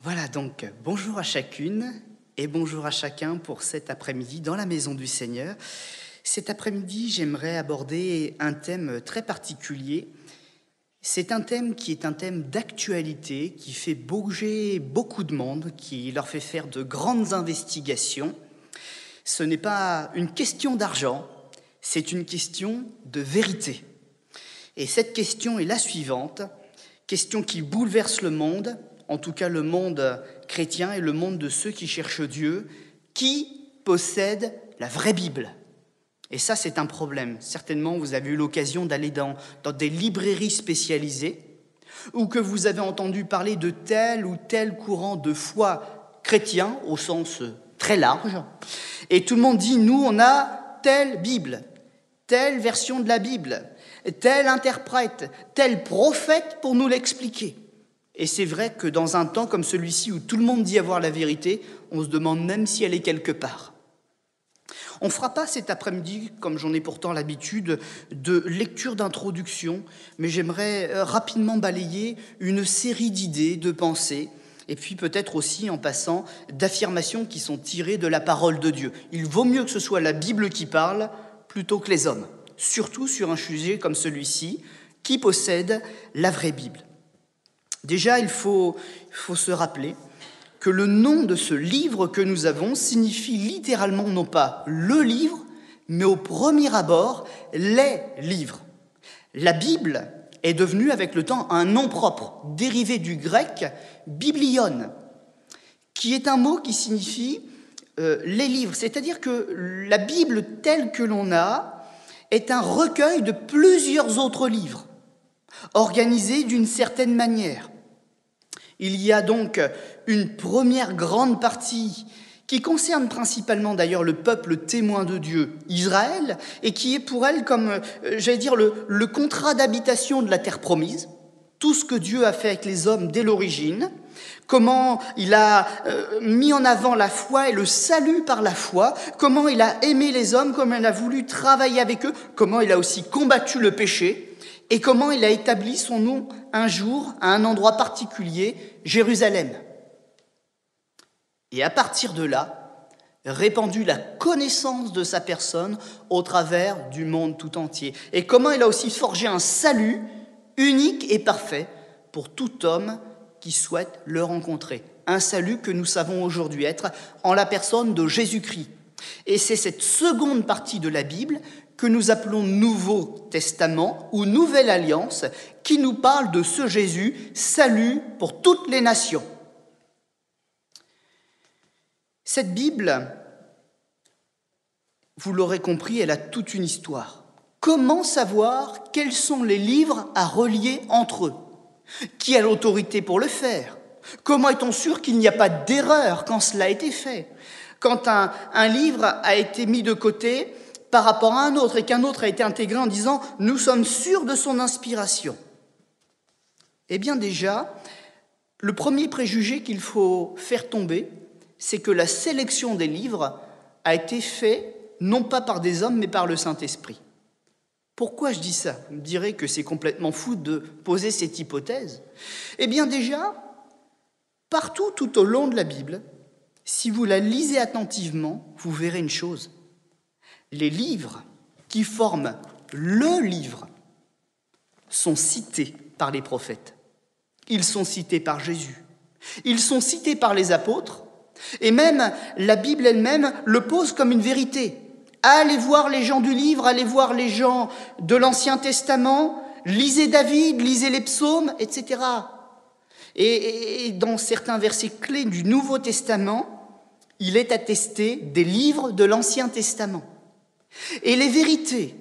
Voilà donc, bonjour à chacune et bonjour à chacun pour cet après-midi dans la Maison du Seigneur. Cet après-midi, j'aimerais aborder un thème très particulier. C'est un thème qui est un thème d'actualité, qui fait bouger beaucoup de monde, qui leur fait faire de grandes investigations. Ce n'est pas une question d'argent, c'est une question de vérité. Et cette question est la suivante, question qui bouleverse le monde, en tout cas le monde chrétien et le monde de ceux qui cherchent Dieu, qui possède la vraie Bible. Et ça, c'est un problème. Certainement, vous avez eu l'occasion d'aller dans des librairies spécialisées ou que vous avez entendu parler de tel ou tel courant de foi chrétien, au sens très large. Et tout le monde dit, nous, on a telle Bible, telle version de la Bible, tel interprète, tel prophète pour nous l'expliquer. Et c'est vrai que dans un temps comme celui-ci où tout le monde dit avoir la vérité, on se demande même si elle est quelque part. On ne fera pas cet après-midi, comme j'en ai pourtant l'habitude, de lecture d'introduction, mais j'aimerais rapidement balayer une série d'idées, de pensées, et puis peut-être aussi, en passant, d'affirmations qui sont tirées de la parole de Dieu. Il vaut mieux que ce soit la Bible qui parle plutôt que les hommes, surtout sur un sujet comme celui-ci, qui possède la vraie Bible. Déjà, il faut se rappeler que le nom de ce livre que nous avons signifie littéralement non pas le livre, mais au premier abord, les livres. La Bible est devenue avec le temps un nom propre, dérivé du grec « biblion », qui est un mot qui signifie les livres. C'est-à-dire que la Bible telle que l'on a est un recueil de plusieurs autres livres, organisés d'une certaine manière. Il y a donc une première grande partie qui concerne principalement d'ailleurs le peuple témoin de Dieu, Israël, et qui est pour elle comme, le contrat d'habitation de la terre promise, tout ce que Dieu a fait avec les hommes dès l'origine, comment il a mis en avant la foi et le salut par la foi, comment il a aimé les hommes, comment il a voulu travailler avec eux, comment il a aussi combattu le péché, et comment il a établi son nom un jour à un endroit particulier, Jérusalem. Et à partir de là, répandu la connaissance de sa personne au travers du monde tout entier. Et comment il a aussi forgé un salut unique et parfait pour tout homme qui souhaite le rencontrer. Un salut que nous savons aujourd'hui être en la personne de Jésus-Christ. Et c'est cette seconde partie de la Bible que nous appelons Nouveau Testament ou Nouvelle Alliance, qui nous parle de ce Jésus, salut pour toutes les nations. Cette Bible, vous l'aurez compris, elle a toute une histoire. Comment savoir quels sont les livres à relier entre eux? Qui a l'autorité pour le faire? Comment est-on sûr qu'il n'y a pas d'erreur quand cela a été fait? Quand un livre a été mis de côté par rapport à un autre et qu'un autre a été intégré en disant « nous sommes sûrs de son inspiration ». Eh bien déjà, le premier préjugé qu'il faut faire tomber, c'est que la sélection des livres a été faite non pas par des hommes mais par le Saint-Esprit. Pourquoi je dis ça? Vous me direz que c'est complètement fou de poser cette hypothèse. Eh bien déjà, partout tout au long de la Bible, si vous la lisez attentivement, vous verrez une chose. Les livres qui forment le livre sont cités par les prophètes. Ils sont cités par Jésus. Ils sont cités par les apôtres. Et même la Bible elle-même le pose comme une vérité. Allez voir les gens du livre, allez voir les gens de l'Ancien Testament, lisez David, lisez les psaumes, etc. Et dans certains versets clés du Nouveau Testament, il est attesté des livres de l'Ancien Testament. Et les vérités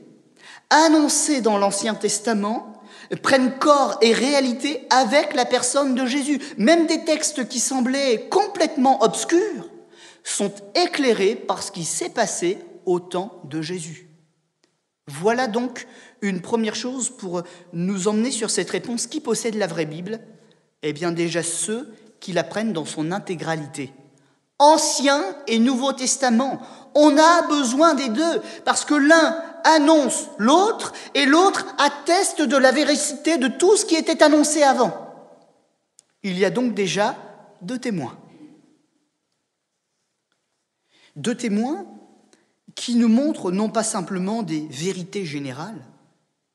annoncées dans l'Ancien Testament prennent corps et réalité avec la personne de Jésus. Même des textes qui semblaient complètement obscurs sont éclairés par ce qui s'est passé au temps de Jésus. Voilà donc une première chose pour nous emmener sur cette réponse. Qui possède la vraie Bible? Eh bien déjà ceux qui la prennent dans son intégralité. Ancien et Nouveau Testament. On a besoin des deux, parce que l'un annonce l'autre, et l'autre atteste de la véracité de tout ce qui était annoncé avant. Il y a donc déjà deux témoins. Deux témoins qui nous montrent non pas simplement des vérités générales,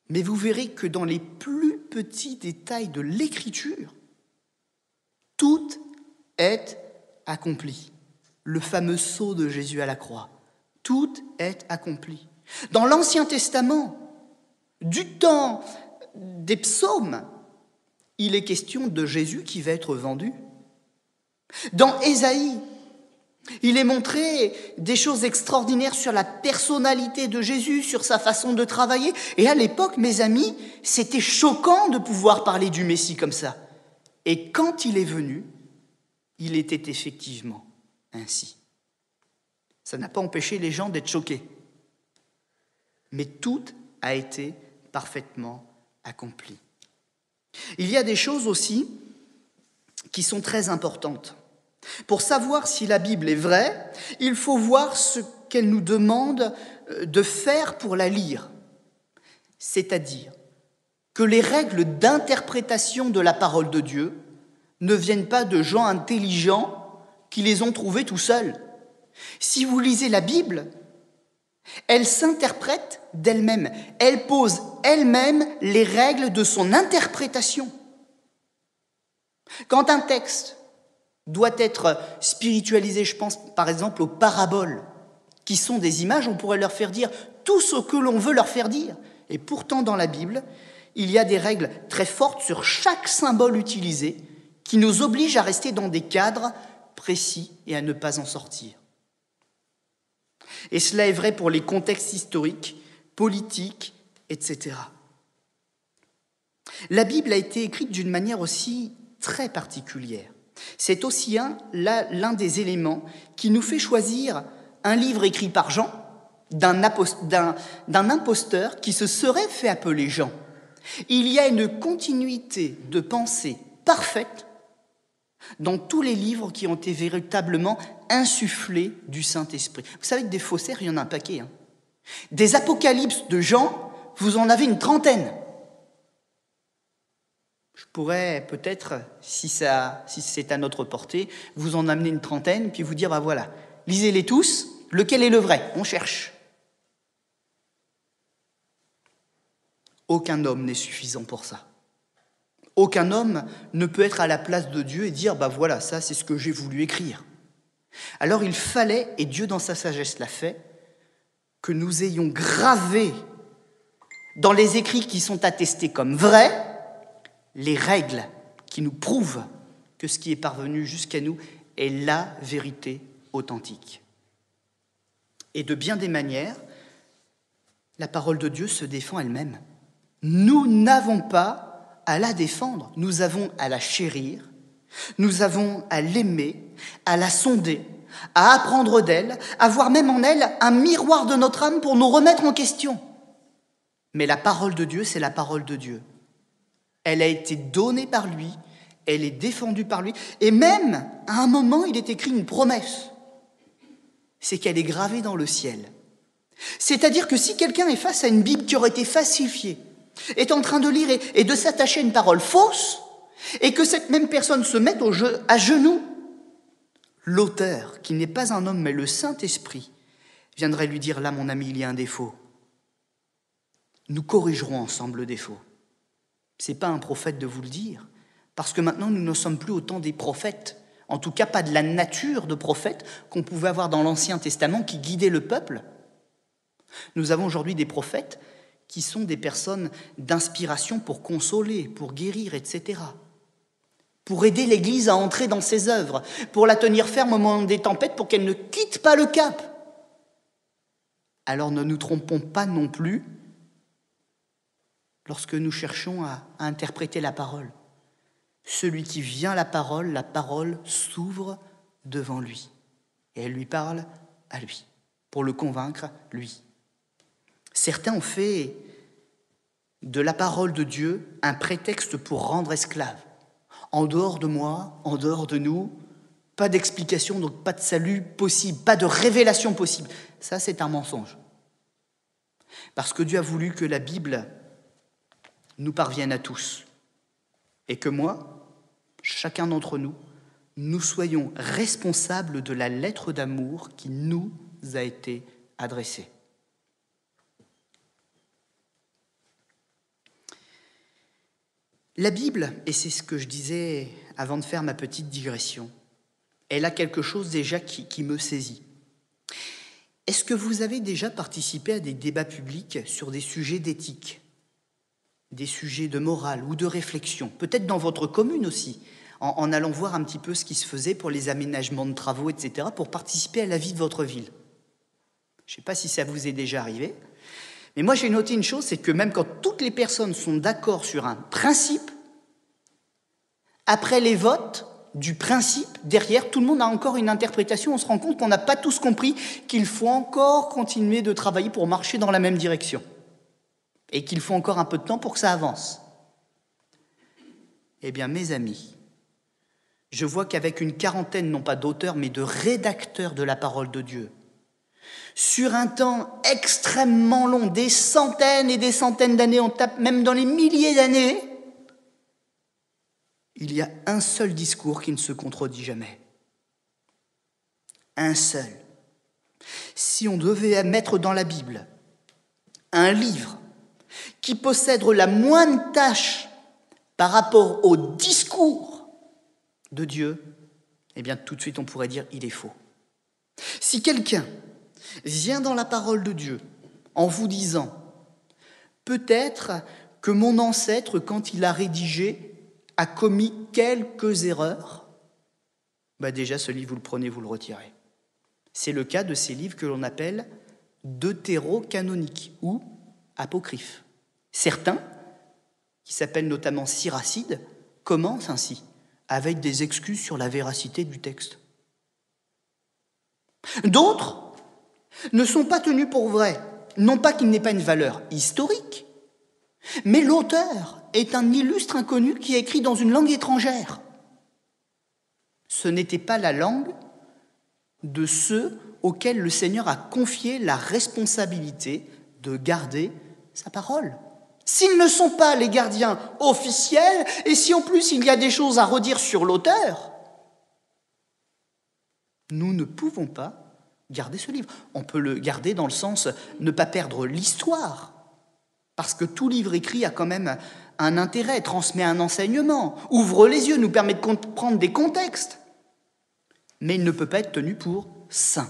mais vous verrez que dans les plus petits détails de l'Écriture, tout est accompli. Le fameux sceau de Jésus à la croix, tout est accompli. Dans l'Ancien Testament, du temps des psaumes, il est question de Jésus qui va être vendu. Dans Ésaïe, il est montré des choses extraordinaires sur la personnalité de Jésus, sur sa façon de travailler. Et à l'époque, mes amis, c'était choquant de pouvoir parler du Messie comme ça. Et quand il est venu, il était effectivement ainsi. Ça n'a pas empêché les gens d'être choqués. Mais tout a été parfaitement accompli. Il y a des choses aussi qui sont très importantes. Pour savoir si la Bible est vraie, il faut voir ce qu'elle nous demande de faire pour la lire. C'est-à-dire que les règles d'interprétation de la parole de Dieu ne viennent pas de gens intelligents qui les ont trouvées tout seuls. Si vous lisez la Bible, elle s'interprète d'elle-même. Elle pose elle-même les règles de son interprétation. Quand un texte doit être spiritualisé, je pense par exemple aux paraboles, qui sont des images, on pourrait leur faire dire tout ce que l'on veut leur faire dire. Et pourtant, dans la Bible, il y a des règles très fortes sur chaque symbole utilisé qui nous obligent à rester dans des cadres précis et à ne pas en sortir. Et cela est vrai pour les contextes historiques, politiques, etc. La Bible a été écrite d'une manière aussi très particulière. C'est aussi l'un des éléments qui nous fait choisir un livre écrit par Jean, d'un imposteur qui se serait fait appeler Jean. Il y a une continuité de pensée parfaite dans tous les livres qui ont été véritablement insufflés du Saint-Esprit. Vous savez que des faussaires, il y en a un paquet. Des apocalypses de Jean, vous en avez une trentaine. Je pourrais peut-être, si c'est à notre portée, vous en amener une trentaine, puis vous dire, voilà, lisez-les tous, lequel est le vrai? On cherche. Aucun homme n'est suffisant pour ça. Aucun homme ne peut être à la place de Dieu et dire, voilà, ça c'est ce que j'ai voulu écrire. Alors il fallait, et Dieu dans sa sagesse l'a fait, que nous ayons gravé dans les écrits qui sont attestés comme vrais, les règles qui nous prouvent que ce qui est parvenu jusqu'à nous est la vérité authentique. Et de bien des manières, la parole de Dieu se défend elle-même. Nous n'avons pas à la défendre, nous avons à la chérir, nous avons à l'aimer, à la sonder, à apprendre d'elle, à voir même en elle un miroir de notre âme pour nous remettre en question. Mais la parole de Dieu, c'est la parole de Dieu. Elle a été donnée par lui, elle est défendue par lui, et même, à un moment, il est écrit une promesse. C'est qu'elle est gravée dans le ciel. C'est-à-dire que si quelqu'un est face à une Bible qui aurait été falsifiée, est en train de lire et de s'attacher à une parole fausse, et que cette même personne se mette à genoux, l'auteur, qui n'est pas un homme mais le Saint-Esprit, viendrait lui dire, là mon ami, il y a un défaut. Nous corrigerons ensemble le défaut. Ce n'est pas un prophète de vous le dire, parce que maintenant nous ne sommes plus au temps des prophètes, en tout cas pas de la nature de prophètes qu'on pouvait avoir dans l'Ancien Testament qui guidaient le peuple. Nous avons aujourd'hui des prophètes qui sont des personnes d'inspiration pour consoler, pour guérir, etc. Pour aider l'Église à entrer dans ses œuvres, pour la tenir ferme au moment des tempêtes, pour qu'elle ne quitte pas le cap. Alors ne nous trompons pas non plus lorsque nous cherchons à interpréter la parole. Celui qui vient la parole s'ouvre devant lui. Et elle lui parle à lui, pour le convaincre, lui. Certains ont fait de la parole de Dieu un prétexte pour rendre esclave. En dehors de moi, en dehors de nous, pas d'explication, donc pas de salut possible, pas de révélation possible. Ça, c'est un mensonge. Parce que Dieu a voulu que la Bible nous parvienne à tous. Et que moi, chacun d'entre nous, nous soyons responsables de la lettre d'amour qui nous a été adressée. La Bible, et c'est ce que je disais avant de faire ma petite digression, elle a quelque chose déjà qui me saisit. Est-ce que vous avez déjà participé à des débats publics sur des sujets d'éthique, des sujets de morale ou de réflexion, peut-être dans votre commune aussi, en allant voir un petit peu ce qui se faisait pour les aménagements de travaux, etc., pour participer à la vie de votre ville? Je ne sais pas si ça vous est déjà arrivé, mais moi j'ai noté une chose, c'est que même quand toutes les personnes sont d'accord sur un principe, après les votes du principe, derrière, tout le monde a encore une interprétation, on se rend compte qu'on n'a pas tous compris qu'il faut encore continuer de travailler pour marcher dans la même direction, et qu'il faut encore un peu de temps pour que ça avance. Eh bien, mes amis, je vois qu'avec une quarantaine, non pas d'auteurs, mais de rédacteurs de la parole de Dieu, sur un temps extrêmement long, des centaines et des centaines d'années, on tape même dans les milliers d'années, il y a un seul discours qui ne se contredit jamais. Un seul. Si on devait mettre dans la Bible un livre qui possède la moindre tâche par rapport au discours de Dieu, eh bien tout de suite on pourrait dire il est faux. Si quelqu'un vient dans la parole de Dieu en vous disant « Peut-être que mon ancêtre, quand il a rédigé, a commis quelques erreurs », déjà ce livre, vous le prenez, vous le retirez. C'est le cas de ces livres que l'on appelle deutérocanoniques ou apocryphes. Certains, qui s'appellent notamment syracides, commencent ainsi, avec des excuses sur la véracité du texte. D'autres ne sont pas tenus pour vrai, non pas qu'il n'ait pas une valeur historique, mais l'auteur est un illustre inconnu qui a écrit dans une langue étrangère. Ce n'était pas la langue de ceux auxquels le Seigneur a confié la responsabilité de garder sa parole. S'ils ne sont pas les gardiens officiels, et si en plus il y a des choses à redire sur l'auteur, nous ne pouvons pas garder ce livre. On peut le garder dans le sens ne pas perdre l'histoire, parce que tout livre écrit a quand même un intérêt, transmet un enseignement, ouvre les yeux, nous permet de comprendre des contextes. Mais il ne peut pas être tenu pour saint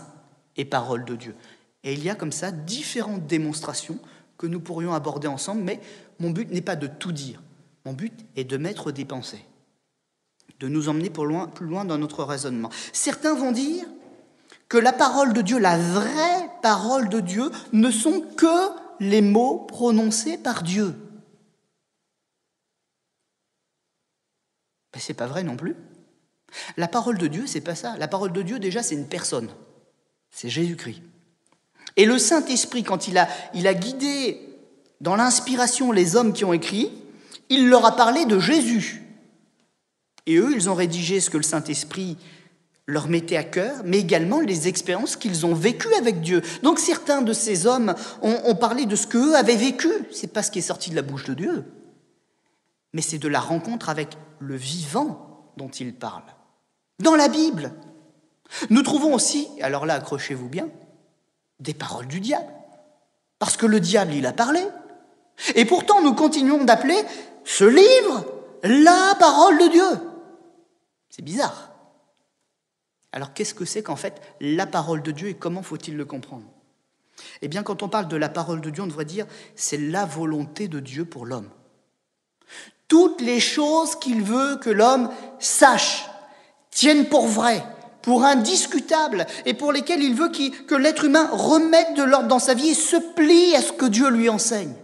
et parole de Dieu. Et il y a comme ça différentes démonstrations que nous pourrions aborder ensemble, mais mon but n'est pas de tout dire. Mon but est de mettre des pensées, de nous emmener plus loin dans notre raisonnement. Certains vont dire que la parole de Dieu, la vraie parole de Dieu, ne sont que les mots prononcés par Dieu. Mais c'est pas vrai non plus. La parole de Dieu, c'est pas ça. La parole de Dieu, déjà, c'est une personne. C'est Jésus-Christ. Et le Saint-Esprit, quand il a guidé dans l'inspiration les hommes qui ont écrit, il leur a parlé de Jésus. Et eux, ils ont rédigé ce que le Saint-Esprit leur mettait à cœur, mais également les expériences qu'ils ont vécues avec Dieu. Donc certains de ces hommes ont parlé de ce qu'eux avaient vécu. C'est pas ce qui est sorti de la bouche de Dieu, mais c'est de la rencontre avec le vivant dont ils parlent. Dans la Bible, nous trouvons aussi, alors là, accrochez-vous bien, des paroles du diable. Parce que le diable, il a parlé. Et pourtant, nous continuons d'appeler ce livre la parole de Dieu. C'est bizarre. Alors, qu'est-ce que c'est qu'en fait la parole de Dieu et comment faut-il le comprendre? Eh bien, quand on parle de la parole de Dieu, on devrait dire c'est la volonté de Dieu pour l'homme. Toutes les choses qu'il veut que l'homme sache, tienne pour vraies, pour indiscutables, et pour lesquelles il veut que l'être humain remette de l'ordre dans sa vie et se plie à ce que Dieu lui enseigne.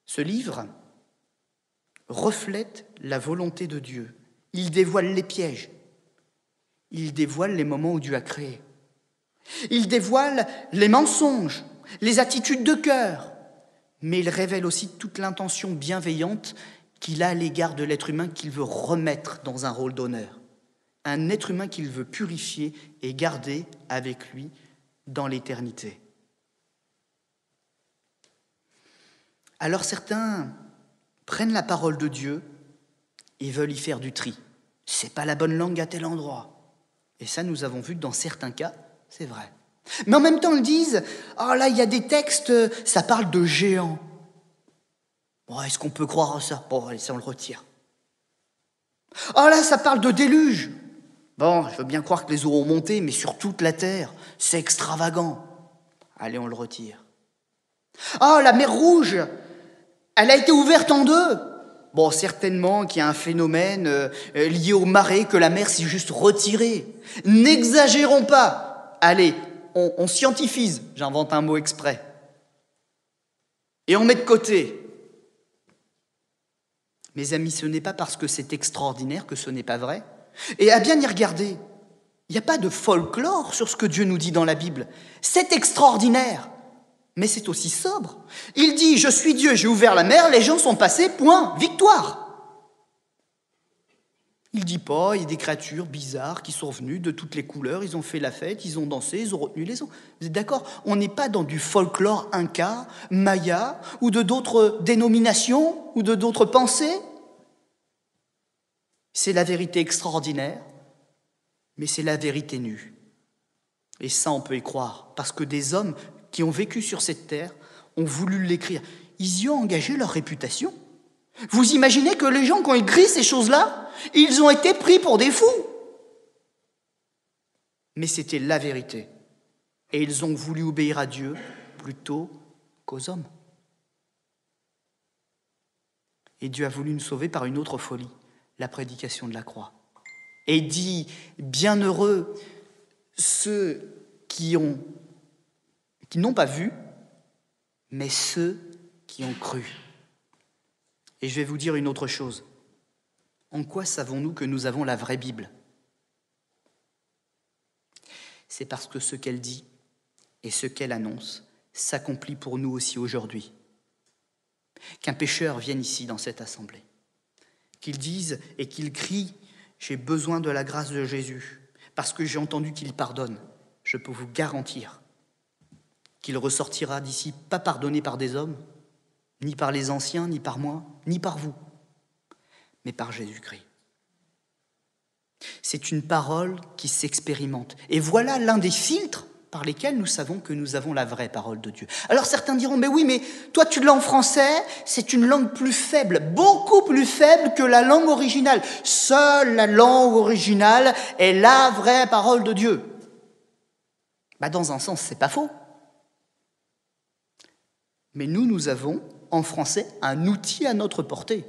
Ce livre reflète la volonté de Dieu. Il dévoile les pièges. Il dévoile les moments où Dieu a créé. Il dévoile les mensonges, les attitudes de cœur, mais il révèle aussi toute l'intention bienveillante qu'il a à l'égard de l'être humain qu'il veut remettre dans un rôle d'honneur. Un être humain qu'il veut purifier et garder avec lui dans l'éternité. Alors certains prennent la parole de Dieu Ils veulent y faire du tri. C'est pas la bonne langue à tel endroit. Et ça, nous avons vu que dans certains cas, c'est vrai. Mais en même temps, ils disent, oh là, il y a des textes, ça parle de géants. Bon, est-ce qu'on peut croire à ça? Bon, allez, ça, on le retire. Oh là, ça parle de déluge. Bon, je veux bien croire que les eaux ont monté, mais sur toute la terre, c'est extravagant. Allez, on le retire. Oh, la mer Rouge, elle a été ouverte en deux. Bon, certainement qu'il y a un phénomène lié aux marées, que la mer s'est juste retirée. N'exagérons pas. Allez, on scientifise, j'invente un mot exprès. Et on met de côté. Mes amis, ce n'est pas parce que c'est extraordinaire que ce n'est pas vrai. Et à bien y regarder, il n'y a pas de folklore sur ce que Dieu nous dit dans la Bible. C'est extraordinaire, mais c'est aussi sobre. Il dit, je suis Dieu, j'ai ouvert la mer, les gens sont passés, point, victoire. Il ne dit pas, il y a des créatures bizarres qui sont venues de toutes les couleurs, ils ont fait la fête, ils ont dansé, ils ont retenu les eaux. Vous êtes d'accord? On n'est pas dans du folklore inca, maya, ou de d'autres dénominations, ou de d'autres pensées. C'est la vérité extraordinaire, mais c'est la vérité nue. Et ça, on peut y croire, parce que des hommes qui ont vécu sur cette terre ont voulu l'écrire. Ils y ont engagé leur réputation. Vous imaginez que les gens qui ont écrit ces choses-là, ils ont été pris pour des fous. Mais c'était la vérité. Et ils ont voulu obéir à Dieu plutôt qu'aux hommes. Et Dieu a voulu nous sauver par une autre folie, la prédication de la croix. Et dit, bienheureux ceux qui n'ont pas vu, mais ceux qui ont cru. Et je vais vous dire une autre chose. En quoi savons-nous que nous avons la vraie Bible? C'est parce que ce qu'elle dit et ce qu'elle annonce s'accomplit pour nous aussi aujourd'hui. Qu'un pécheur vienne ici dans cette assemblée, qu'il dise et qu'il crie « J'ai besoin de la grâce de Jésus, parce que j'ai entendu qu'il pardonne », je peux vous garantir qu'il ressortira d'ici pas pardonné par des hommes, ni par les anciens, ni par moi, ni par vous, mais par Jésus-Christ. C'est une parole qui s'expérimente. Et voilà l'un des filtres par lesquels nous savons que nous avons la vraie parole de Dieu. Alors certains diront, mais oui, mais toi tu l'as en français, c'est une langue plus faible, beaucoup plus faible que la langue originale. Seule la langue originale est la vraie parole de Dieu. Dans un sens, c'est pas faux. Mais nous avons en français un outil à notre portée.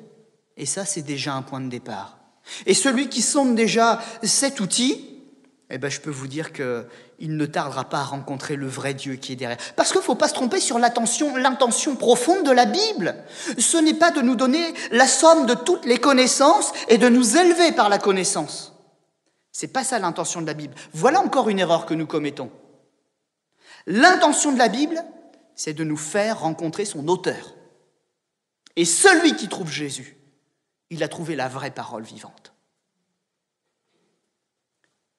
Et ça, c'est déjà un point de départ. Et celui qui sonde déjà cet outil, je peux vous dire qu'il ne tardera pas à rencontrer le vrai Dieu qui est derrière. Parce qu'il ne faut pas se tromper sur l'intention profonde de la Bible. Ce n'est pas de nous donner la somme de toutes les connaissances et de nous élever par la connaissance. Ce n'est pas ça l'intention de la Bible. Voilà encore une erreur que nous commettons. L'intention de la Bible, c'est de nous faire rencontrer son auteur. Et celui qui trouve Jésus, il a trouvé la vraie parole vivante.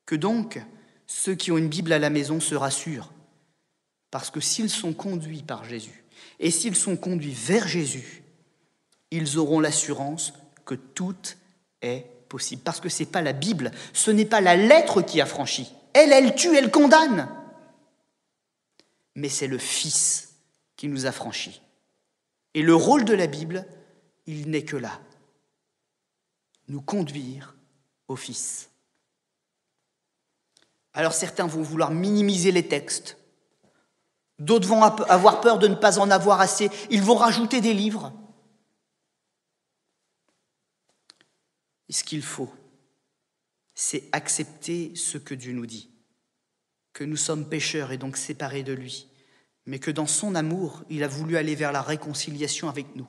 Que donc, ceux qui ont une Bible à la maison se rassurent, parce que s'ils sont conduits par Jésus, et s'ils sont conduits vers Jésus, ils auront l'assurance que tout est possible. Parce que ce n'est pas la Bible, ce n'est pas la lettre qui a franchi. Elle tue, elle condamne. Mais c'est le Fils qui nous a franchis. Et le rôle de la Bible, il n'est que là. Nous conduire au Fils. Alors certains vont vouloir minimiser les textes. D'autres vont avoir peur de ne pas en avoir assez. Ils vont rajouter des livres. Et ce qu'il faut, c'est accepter ce que Dieu nous dit. Que nous sommes pécheurs et donc séparés de lui. Mais que dans son amour, il a voulu aller vers la réconciliation avec nous.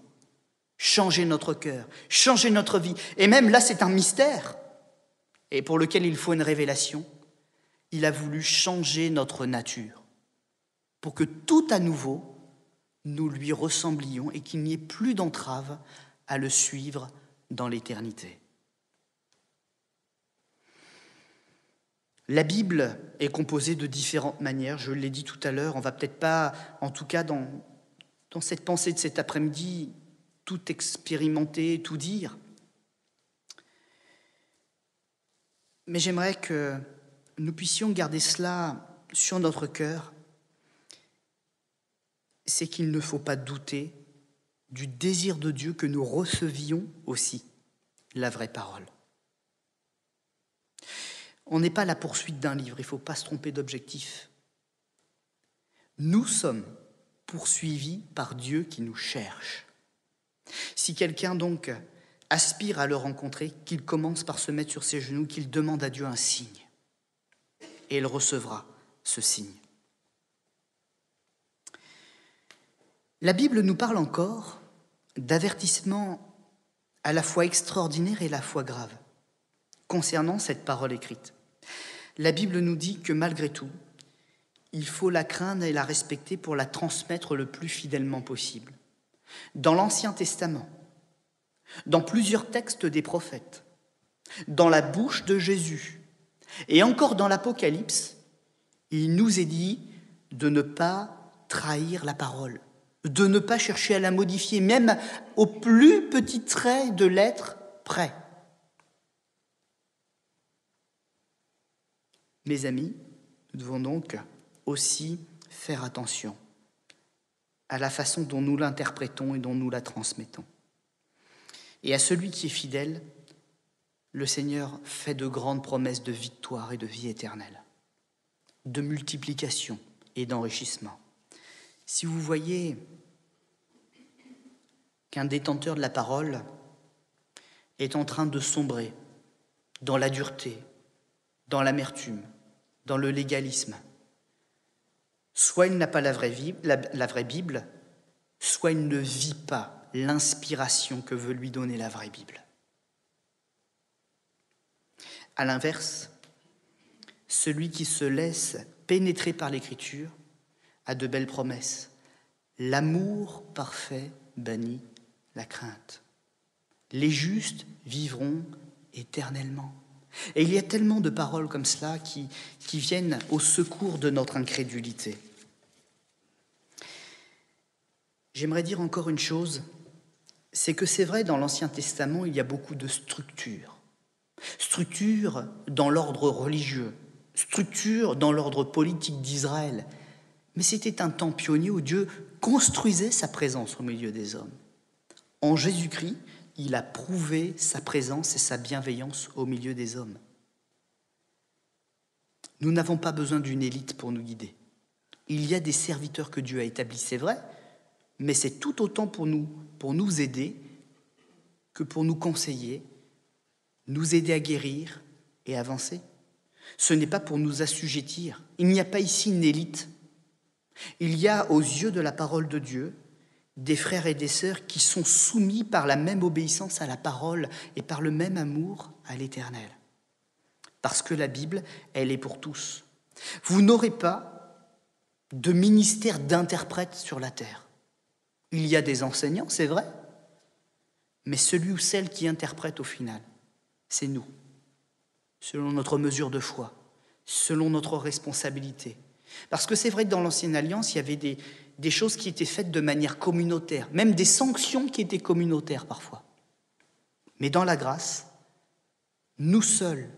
Changer notre cœur, changer notre vie. Et même là, c'est un mystère, et pour lequel il faut une révélation. Il a voulu changer notre nature, pour que tout à nouveau, nous lui ressemblions et qu'il n'y ait plus d'entrave à le suivre dans l'éternité. La Bible est composée de différentes manières, je l'ai dit tout à l'heure, on ne va peut-être pas, en tout cas dans cette pensée de cet après-midi, tout expérimenter, tout dire. Mais j'aimerais que nous puissions garder cela sur notre cœur, c'est qu'il ne faut pas douter du désir de Dieu que nous recevions aussi la vraie parole. On n'est pas à la poursuite d'un livre, il ne faut pas se tromper d'objectif. Nous sommes poursuivis par Dieu qui nous cherche. Si quelqu'un donc aspire à le rencontrer, qu'il commence par se mettre sur ses genoux, qu'il demande à Dieu un signe. Et il recevra ce signe. La Bible nous parle encore d'avertissements à la fois extraordinaires et à la fois graves concernant cette parole écrite. La Bible nous dit que malgré tout, il faut la craindre et la respecter pour la transmettre le plus fidèlement possible. Dans l'Ancien Testament, dans plusieurs textes des prophètes, dans la bouche de Jésus et encore dans l'Apocalypse, il nous est dit de ne pas trahir la parole, de ne pas chercher à la modifier, même au plus petit trait de l'être près. Mes amis, nous devons donc aussi faire attention à la façon dont nous l'interprétons et dont nous la transmettons. Et à celui qui est fidèle, le Seigneur fait de grandes promesses de victoire et de vie éternelle, de multiplication et d'enrichissement. Si vous voyez qu'un détenteur de la parole est en train de sombrer dans la dureté, dans l'amertume, dans le légalisme, soit il n'a pas la vraie Bible, soit il ne vit pas l'inspiration que veut lui donner la vraie Bible. À l'inverse, celui qui se laisse pénétrer par l'Écriture a de belles promesses. L'amour parfait bannit la crainte. Les justes vivront éternellement. Et il y a tellement de paroles comme cela qui viennent au secours de notre incrédulité. J'aimerais dire encore une chose, c'est que c'est vrai, dans l'Ancien Testament, il y a beaucoup de structures. Structures dans l'ordre religieux, structures dans l'ordre politique d'Israël. Mais c'était un temps pionnier où Dieu construisait sa présence au milieu des hommes. En Jésus-Christ, il a prouvé sa présence et sa bienveillance au milieu des hommes. Nous n'avons pas besoin d'une élite pour nous guider. Il y a des serviteurs que Dieu a établis, c'est vrai, mais c'est tout autant pour nous aider que pour nous conseiller, nous aider à guérir et avancer. Ce n'est pas pour nous assujettir. Il n'y a pas ici une élite. Il y a aux yeux de la parole de Dieu des frères et des sœurs qui sont soumis par la même obéissance à la parole et par le même amour à l'Éternel. Parce que la Bible, elle est pour tous. Vous n'aurez pas de ministère d'interprète sur la terre. Il y a des enseignants, c'est vrai, mais celui ou celle qui interprète au final, c'est nous, selon notre mesure de foi, selon notre responsabilité. Parce que c'est vrai que dans l'Ancienne Alliance, il y avait des choses qui étaient faites de manière communautaire, même des sanctions qui étaient communautaires parfois. Mais dans la grâce, nous seuls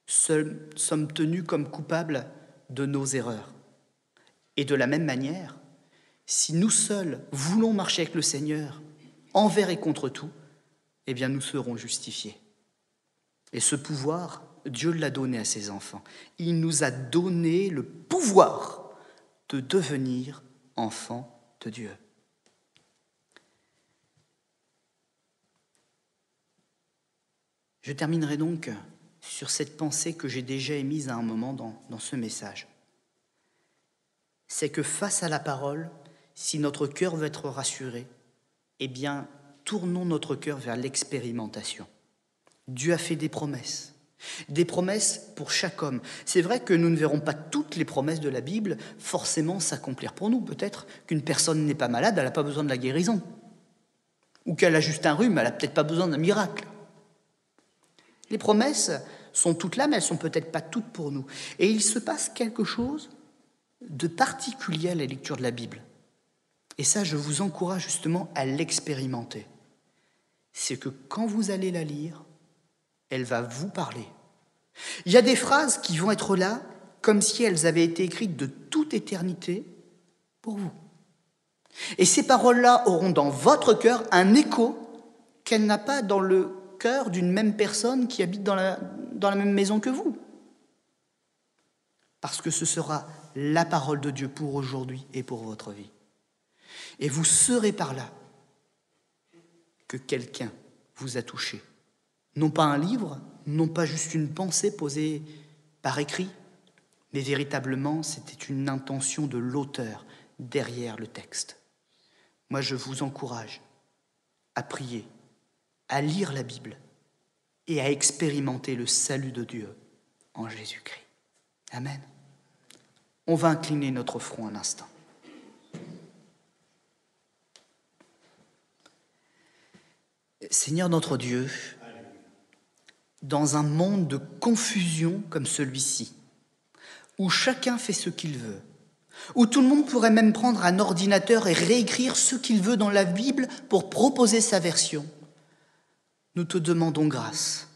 sommes tenus comme coupables de nos erreurs. Et de la même manière, si nous seuls voulons marcher avec le Seigneur, envers et contre tout, eh bien nous serons justifiés. Et ce pouvoir, Dieu l'a donné à ses enfants. Il nous a donné le pouvoir de devenir enfants de Dieu. Je terminerai donc sur cette pensée que j'ai déjà émise à un moment dans ce message. C'est que face à la parole, si notre cœur veut être rassuré, eh bien, tournons notre cœur vers l'expérimentation. Dieu a fait des promesses pour chaque homme. C'est vrai que nous ne verrons pas toutes les promesses de la Bible forcément s'accomplir pour nous. Peut-être qu'une personne n'est pas malade, elle n'a pas besoin de la guérison. Ou qu'elle a juste un rhume, elle n'a peut-être pas besoin d'un miracle. Les promesses sont toutes là, mais elles ne sont peut-être pas toutes pour nous. Et il se passe quelque chose de particulier à la lecture de la Bible. Et ça, je vous encourage justement à l'expérimenter. C'est que quand vous allez la lire, elle va vous parler. Il y a des phrases qui vont être là comme si elles avaient été écrites de toute éternité pour vous. Et ces paroles-là auront dans votre cœur un écho qu'elle n'a pas dans le cœur d'une même personne qui habite dans la même maison que vous. Parce que ce sera la parole de Dieu pour aujourd'hui et pour votre vie. Et vous saurez par là que quelqu'un vous a touché. Non pas un livre, non pas juste une pensée posée par écrit, mais véritablement c'était une intention de l'auteur derrière le texte. Moi, je vous encourage à prier, à lire la Bible et à expérimenter le salut de Dieu en Jésus-Christ. Amen. On va incliner notre front un instant. Seigneur notre Dieu, dans un monde de confusion comme celui-ci, où chacun fait ce qu'il veut, où tout le monde pourrait même prendre un ordinateur et réécrire ce qu'il veut dans la Bible pour proposer sa version, nous te demandons grâce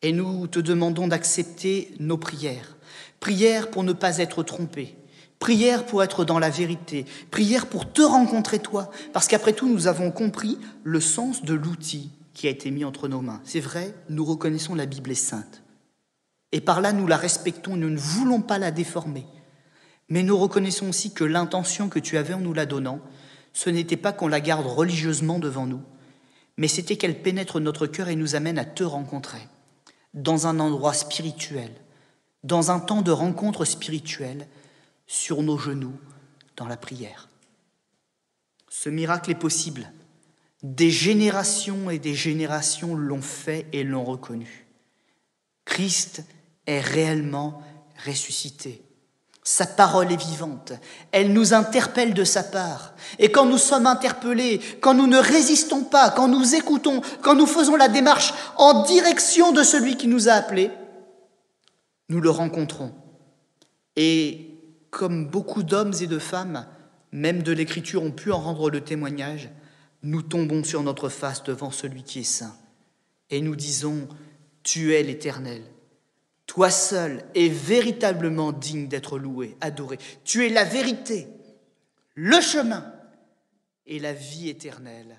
et nous te demandons d'accepter nos prières. Prières pour ne pas être trompés, prières pour être dans la vérité, prières pour te rencontrer toi, parce qu'après tout, nous avons compris le sens de l'outil qui a été mis entre nos mains. C'est vrai, nous reconnaissons la Bible est sainte. Et par là, nous la respectons, nous ne voulons pas la déformer. Mais nous reconnaissons aussi que l'intention que tu avais en nous la donnant, ce n'était pas qu'on la garde religieusement devant nous, mais c'était qu'elle pénètre notre cœur et nous amène à te rencontrer, dans un endroit spirituel, dans un temps de rencontre spirituelle, sur nos genoux, dans la prière. Ce miracle est possible. Des générations et des générations l'ont fait et l'ont reconnu. Christ est réellement ressuscité. Sa parole est vivante. Elle nous interpelle de sa part. Et quand nous sommes interpellés, quand nous ne résistons pas, quand nous écoutons, quand nous faisons la démarche en direction de celui qui nous a appelés, nous le rencontrons. Et comme beaucoup d'hommes et de femmes, même de l'Écriture, ont pu en rendre le témoignage, nous tombons sur notre face devant celui qui est saint. Et nous disons, tu es l'Éternel. Toi seul es véritablement digne d'être loué, adoré. Tu es la vérité, le chemin et la vie éternelle.